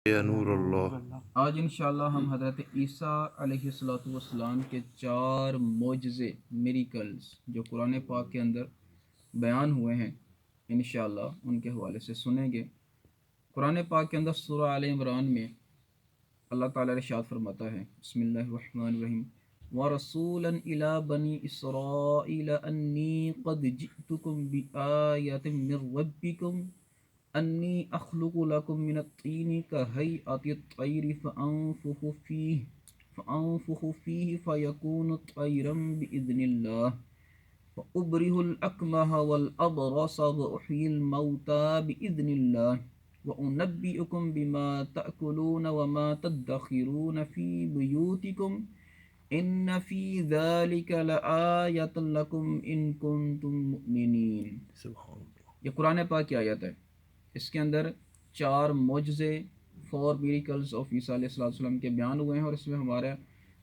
یا نور اللہ۔ آج انشاءاللہ ہم حضرت عیسیٰ علیہ السلام کے 4 معجزے میریکلز جو قرآن پاک کے اندر بیان ہوئے ہیں انشاءاللہ ان کے حوالے سے سنیں گے۔ قرآن پاک کے اندر سورہ آل عمران میں اللہ تعالیٰ ارشاد فرماتا ہے، بسم اللہ الرحمن الرحیم، وَرَسُولًا إِلَىٰ بَنِي إِسْرَائِيلَ أَنِّي قَدْ جِئْتُكُم بِآيَةٍ مِّن رَّبِّكُمْ انی اخلق لکم من الطین کہیئۃ الطیر فانفخ فیہ فیکون طیرا بإذن اللہ فأبرئ الأکمہ والأبرص وأحیی الموتى بإذن اللہ وأنبئکم بما تأکلون وما تدخرون فی بیوتکم ان فی ذلک لآیۃ لکم ان کنتم مؤمنین۔ یہ قرآن پاک کی آیت ہے، اس کے اندر 4 معجزے 4 میریکلز آف عیسیٰ علیہ السلام کے بیان ہوئے ہیں، اور اس میں ہمارے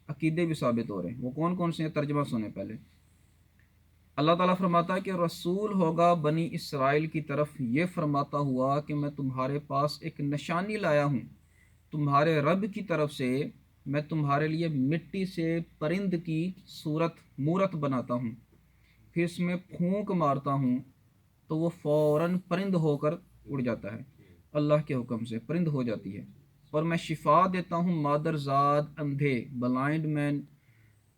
عقیدے بھی ثابت ہو رہے ہیں۔ وہ کون کون سے ہیں؟ ترجمہ سنیں پہلے۔ اللہ تعالیٰ فرماتا ہے کہ رسول ہوگا بنی اسرائیل کی طرف یہ فرماتا ہوا کہ میں تمہارے پاس ایک نشانی لایا ہوں تمہارے رب کی طرف سے، میں تمہارے لیے مٹی سے پرند کی مورت بناتا ہوں، پھر اس میں پھونک مارتا ہوں تو وہ فوراً پرند ہو کر اڑ جاتا ہے، اللہ کے حکم سے پرند ہو جاتی ہے، اور میں شفا دیتا ہوں مادرزاد، اندھے، بلائنڈ مین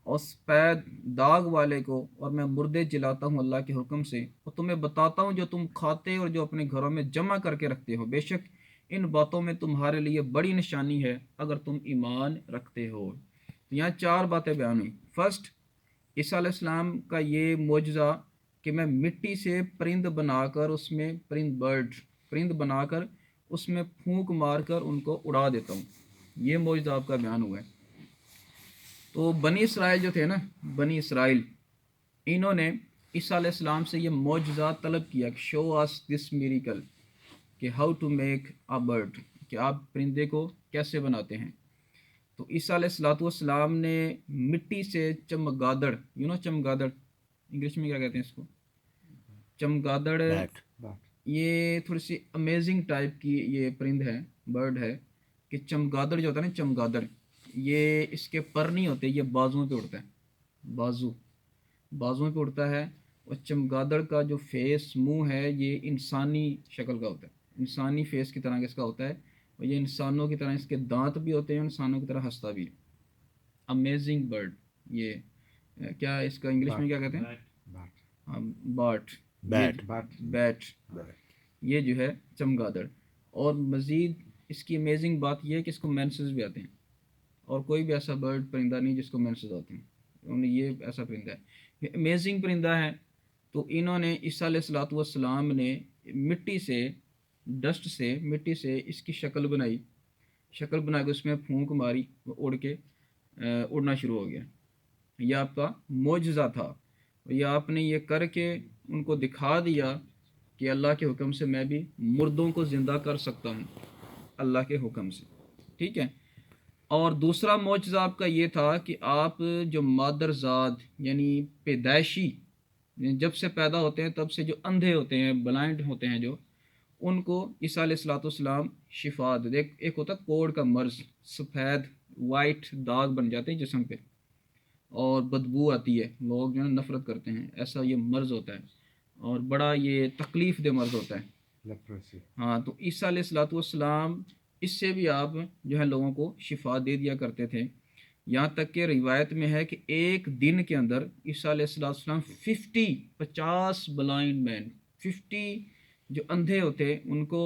اور سفید داغ والے کو، اور میں مردے جلاتا ہوں اللہ کے حکم سے، اور تمہیں بتاتا ہوں جو تم کھاتے اور جو اپنے گھروں میں جمع کر کے رکھتے ہو، بے شک ان باتوں میں تمہارے لیے بڑی نشانی ہے اگر تم ایمان رکھتے ہو۔ یہاں 4 باتیں بیان ہوئی۔ فرسٹ، عیسیٰ علیہ السلام کا یہ معجزہ کہ میں مٹی سے پرند بنا کر اس میں پرند بنا کر اس میں پھونک مار کر ان کو اڑا دیتا ہوں، یہ معجزہ آپ کا بیان ہوا ہے۔ تو بنی اسرائیل جو تھے نا، بنی اسرائیل، انہوں نے عیسیٰ علیہ السلام سے یہ معجزہ طلب کیا کہ شو اس دس میریکل، کہ how to make a bird, کہ آپ پرندے کو کیسے بناتے ہیں۔ تو عیسیٰ علیہ السلام نے مٹی سے چمگادڑ، چمگادڑ انگلش میں کیا کہتے ہیں اس کو؟ چمگادڑ، یہ تھوڑی سی امیزنگ ٹائپ کی یہ پرند ہے، برڈ ہے، کہ چمگادڑ جو ہوتا ہے نا، چمگادڑ، یہ اس کے پر نہیں ہوتے، یہ بازوؤں پہ اڑتا ہے، بازوؤں پہ اڑتا ہے، اور چمگادڑ کا جو فیس، منہ ہے، یہ انسانی شکل کا ہوتا ہے، انسانی فیس کی طرح اس کا ہوتا ہے، اور یہ انسانوں کی طرح اس کے دانت بھی ہوتے ہیں، انسانوں کی طرح ہنستا بھی ہے۔ امیزنگ برڈ، یہ کیا اس کا انگلش میں کیا کہتے ہیں؟ بیٹ، یہ جو ہے چمگادڑ۔ اور مزید اس کی امیزنگ بات یہ ہے کہ اس کو مینسز بھی آتے ہیں، اور کوئی بھی ایسا برڈ پرندہ نہیں جس کو مینسز آتے ہیں، یہ ایسا پرندہ ہے، یہ امیزنگ پرندہ ہے۔ تو انہوں نے عیسیٰ علیہ السلام نے مٹی سے، ڈسٹ سے، مٹی سے اس کی شکل بنا کے اس میں پھونک ماری، وہ اڑ کے اڑنا شروع ہو گیا۔ یہ آپ کا معجزہ تھا، یہ آپ نے یہ کر کے ان کو دکھا دیا کہ اللہ کے حکم سے میں بھی مردوں کو زندہ کر سکتا ہوں، اللہ کے حکم سے، ٹھیک ہے۔ اور دوسرا معجزہ آپ کا یہ تھا کہ آپ جو مادرزاد یعنی پیدائشی، جب سے پیدا ہوتے ہیں تب سے جو اندھے ہوتے ہیں، بلائنڈ ہوتے ہیں، جو ان کو عیسیٰ علیہ السلام شفا دے۔ ایک ہوتا ہے کوڑ کا مرض، سفید وائٹ داغ بن جاتے ہیں جسم پہ اور بدبو آتی ہے، لوگ جو ہے نفرت کرتے ہیں، ایسا یہ مرض ہوتا ہے، اور بڑا یہ تکلیف دہ مرض ہوتا ہے۔ ہاں، تو عیسیٰ علیہ السلام اس سے بھی آپ جو ہے لوگوں کو شفا دے دیا کرتے تھے، یہاں تک کہ روایت میں ہے کہ ایک دن کے اندر عیسیٰ علیہ السلام 50 بلائنڈ مین، 50 جو اندھے ہوتے ان کو،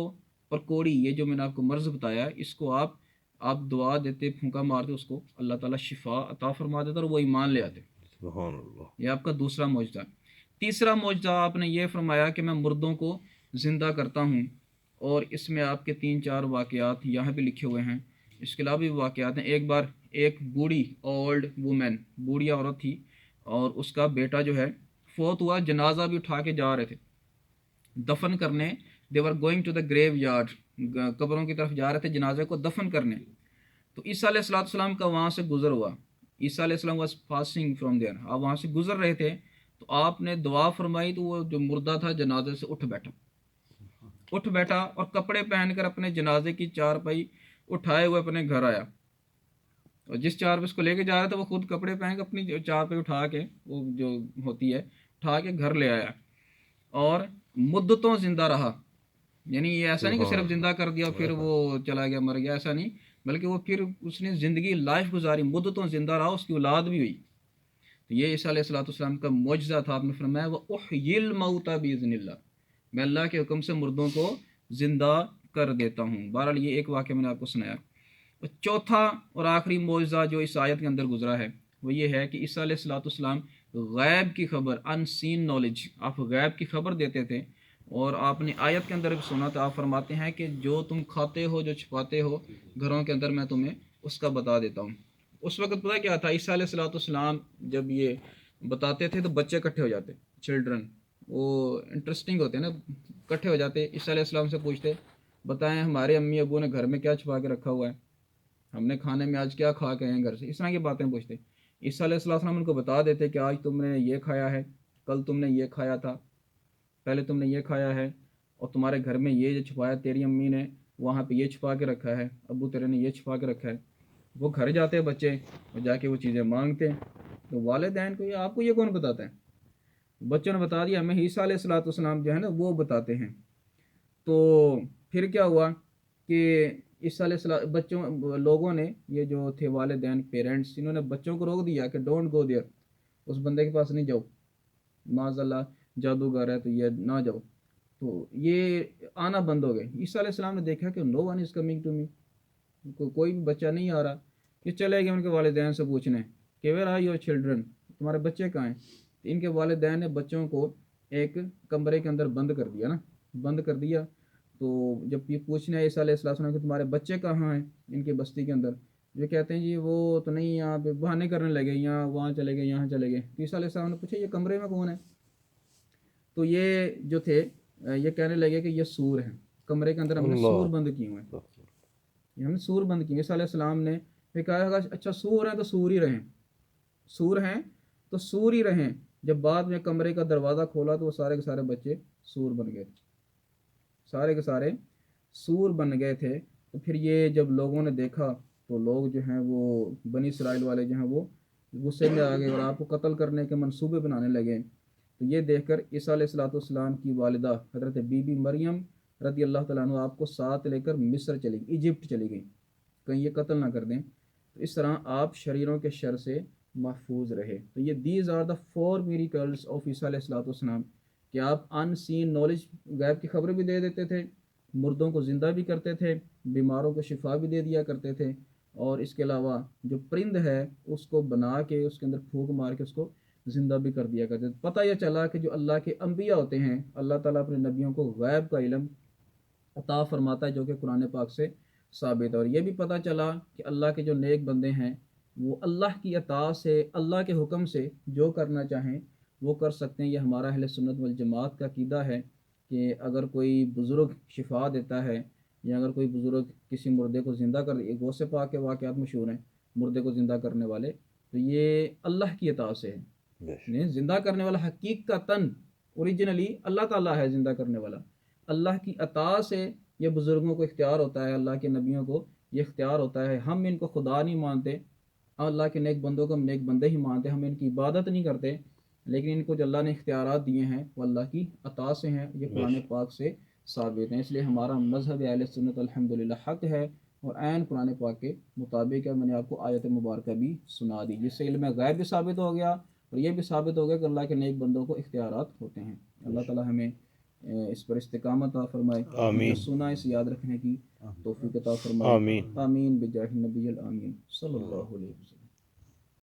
اور کوڑی، یہ جو میں نے آپ کو مرض بتایا، اس کو آپ دعا دیتے، پھونکا مارتے، اس کو اللہ تعالیٰ شفا عطا فرما دیتا اور وہ ایمان لے آتے۔ سبحان اللہ۔ یہ آپ کا دوسرا معجزہ۔ تیسرا معجزہ آپ نے یہ فرمایا کہ میں مردوں کو زندہ کرتا ہوں، اور اس میں آپ کے 3-4 واقعات یہاں بھی لکھے ہوئے ہیں، اس کے علاوہ بھی واقعات ہیں۔ ایک بار ایک بوڑھی اولڈ وومن، بوڑھی عورت تھی، اور اس کا بیٹا جو ہے فوت ہوا، جنازہ بھی اٹھا کے جا رہے تھے دفن کرنے، they were going to the graveyard, قبروں کی طرف جا رہے تھے جنازے کو دفن کرنے۔ تو عیسیٰ علیہ السلام کا وہاں سے گزر ہوا، عیسیٰ علیہ السلام واز پاسنگ فرام دیئر، آپ وہاں سے گزر رہے تھے، تو آپ نے دعا فرمائی تو وہ جو مردہ تھا جنازے سے اٹھ بیٹھا، اور کپڑے پہن کر اپنے جنازے کی چارپائی اٹھائے ہوئے اپنے گھر آیا، اور جس چار پہ اس کو لے کے جا رہا تھا وہ خود کپڑے پہن کے اپنی چار پہ اٹھا کے، وہ جو ہوتی ہے اٹھا کے گھر لے آیا، اور مدتوں زندہ رہا. یعنی یہ ایسا نہیں کہ صرف زندہ کر دیا پھر وہ چلا گیا مر گیا، ایسا نہیں، بلکہ وہ پھر اس نے زندگی لائف گزاری، مدتوں زندہ رہا، اس کی اولاد بھی ہوئی. تو یہ عیسیٰ علیہ الصلوۃ والسلام کا معجزہ تھا. آپ نے فرمایا وَأُحْيِي الْمَوْتَى بِإِذْنِ اللَّهِ، میں اللہ کے حکم سے مردوں کو زندہ کر دیتا ہوں. بہرحال یہ ایک واقعہ میں نے آپ کو سنایا. اور چوتھا اور آخری معجزہ جو اس آیت کے اندر گزرا ہے وہ یہ ہے کہ عیسیٰ علیہ الصلوۃ والسلام غیب کی خبر، ان سین نالج، آپ غیب کی خبر دیتے تھے. اور آپ نے آیت کے اندر بھی سنا تھا، آپ فرماتے ہیں کہ جو تم کھاتے ہو، جو چھپاتے ہو گھروں کے اندر، میں تمہیں اس کا بتا دیتا ہوں. اس وقت پتہ کیا تھا، عیسیٰ علیہ الصلوۃ والسلام جب یہ بتاتے تھے تو بچے اکٹھے ہو جاتے، چلڈرن، وہ انٹرسٹنگ ہوتے ہیں نا، اکٹھے ہو جاتے. عیسیٰ علیہ السلام سے پوچھتے، بتائیں ہمارے امی ابو نے گھر میں کیا چھپا کے رکھا ہوا ہے، ہم نے کھانے میں آج کیا کھا کے ہیں گھر سے، اس طرح کی باتیں پوچھتے. عیسیٰ علیہ السلام ان کو بتا دیتے کہ آج تم نے یہ کھایا ہے، کل تم نے یہ کھایا تھا، پہلے تم نے یہ کھایا ہے، اور تمہارے گھر میں یہ جو چھپایا تیری امی نے وہاں پہ یہ چھپا کے رکھا ہے، ابو تیرے نے یہ چھپا کے رکھا ہے. وہ گھر جاتے ہیں بچے اور جا کے وہ چیزیں مانگتے ہیں. تو والدین کو آپ کو یہ کون بتاتا ہے؟ بچوں نے بتا دیا، ہمیں عیسیٰ علیہ الصلوۃ والسلام جو ہے نا وہ بتاتے ہیں. تو پھر کیا ہوا کہ عیسیٰ علیہ السلام بچوں لوگوں نے، یہ جو تھے والدین پیرنٹس، انہوں نے بچوں کو روک دیا کہ ڈونٹ گو دیئر، اس بندے کے پاس نہیں جاؤ، معاذ اللہ جادوگر ہے تو یہ نہ جاؤ. تو یہ آنا بند ہو گئے. عیسیٰ علیہ السلام نے دیکھا کہ no one is coming to me, کوئی بھی بچہ نہیں آ رہا. یہ چلے گئے ان کے والدین سے پوچھنے کہ ویئر آر یور چلڈرن، تمہارے بچے کہاں ہیں. تو ان کے والدین نے بچوں کو ایک کمرے کے اندر بند کر دیا نا، بند کر دیا. تو جب یہ پوچھنے آئے عیسیٰ علیہ السلام کہ تمہارے بچے کہاں ہیں ان کی بستی کے اندر، جو کہتے ہیں جی وہ تو نہیں، یہاں پہ بہانے کرنے لگے، یہاں وہاں چلے گئے، یہاں چلے گئے. عیسیٰ علیہ السلام نے پوچھا یہ کمرے میں کون ہے؟ تو یہ جو تھے یہ کہنے لگے کہ یہ سور ہیں، کمرے کے اندر ہم نے سور بند کیے ہوئے ہیں، ہم نے سور بند کیے. عیسیٰ علیہ السلام نے پھر کہا اچھا سور ہیں تو سور ہی رہیں، سور ہیں تو سور ہی رہیں. جب بعد میں کمرے کا دروازہ کھولا تو وہ سارے کے سارے بچے سور بن گئے، سارے کے سارے سور بن گئے تھے. تو پھر یہ جب لوگوں نے دیکھا تو لوگ جو ہیں وہ بنی اسرائیل والے جو ہیں وہ غصے میں آ گئے اور آپ کو قتل کرنے کے منصوبے بنانے لگے. تو یہ دیکھ کر عیسیٰ علیہ الصلوۃ والسلام کی والدہ حضرت بی بی مریم رضی اللہ تعالیٰ عنہ آپ کو ساتھ لے کر مصر چلی گئی، ایجپٹ چلی گئی، کہیں یہ قتل نہ کر دیں. تو اس طرح آپ شریروں کے شر سے محفوظ رہے. تو یہ these are the 4 miracles of عیسیٰ علیہ الصلوۃ والسلام، کہ آپ ان سین نالج، غیب کی خبریں بھی دے دیتے تھے، مردوں کو زندہ بھی کرتے تھے، بیماروں کو شفا بھی دے دیا کرتے تھے، اور اس کے علاوہ جو پرند ہے اس کو بنا کے اس کے اندر پھونک مار کے اس کو زندہ بھی کر دیا کرتے تھے. پتہ یہ چلا کہ جو اللہ کے انبیاء ہوتے ہیں، اللہ تعالیٰ اپنے نبیوں کو غیب کا علم عطا فرماتا ہے، جو کہ قرآن پاک سے ثابت ہے. اور یہ بھی پتہ چلا کہ اللہ کے جو نیک بندے ہیں وہ اللہ کی اطاعت سے، اللہ کے حکم سے جو کرنا چاہیں وہ کر سکتے ہیں. یہ ہمارا اہل سنت والجماعت کا عقیدہ ہے کہ اگر کوئی بزرگ شفا دیتا ہے، یا اگر کوئی بزرگ کسی مردے کو زندہ کر، غوث پاک کے واقعات مشہور ہیں مردے کو زندہ کرنے والے، تو یہ اللہ کی اطاعت سے ہے. زندہ کرنے والا حقیقتاً اوریجنلی اللہ تعالیٰ ہے زندہ کرنے والا. اللہ کی اطاعت سے یہ بزرگوں کو اختیار ہوتا ہے، اللہ کے نبیوں کو یہ اختیار ہوتا ہے. ہم ان کو خدا نہیں مانتے، اللہ کے نیک بندوں کو ہم نیک بندے ہی مانتے، ہم ان کی عبادت نہیں کرتے، لیکن ان کو جو اللہ نے اختیارات دیے ہیں وہ اللہ کی اطاعت سے ہیں، یہ قرآن پاک سے ثابت ہیں. اس لیے ہمارا مذہب اہل سنت الحمدللہ حق ہے اور عین قرآن پاک کے مطابق ہے. میں نے آپ کو آیت مبارکہ بھی سنا دی جس سے علم غیب بھی ثابت ہو گیا اور یہ بھی ثابت ہو گیا کہ اللہ کے نیک بندوں کو اختیارات ہوتے ہیں. اللہ تعالی ہمیں اس پر استقامت عطا فرمائے، جو سنا اس یاد رکھنے کی توفیق عطا فرمائے. آمین بجاہ النبی الامین صلی اللہ علیہ وسلم.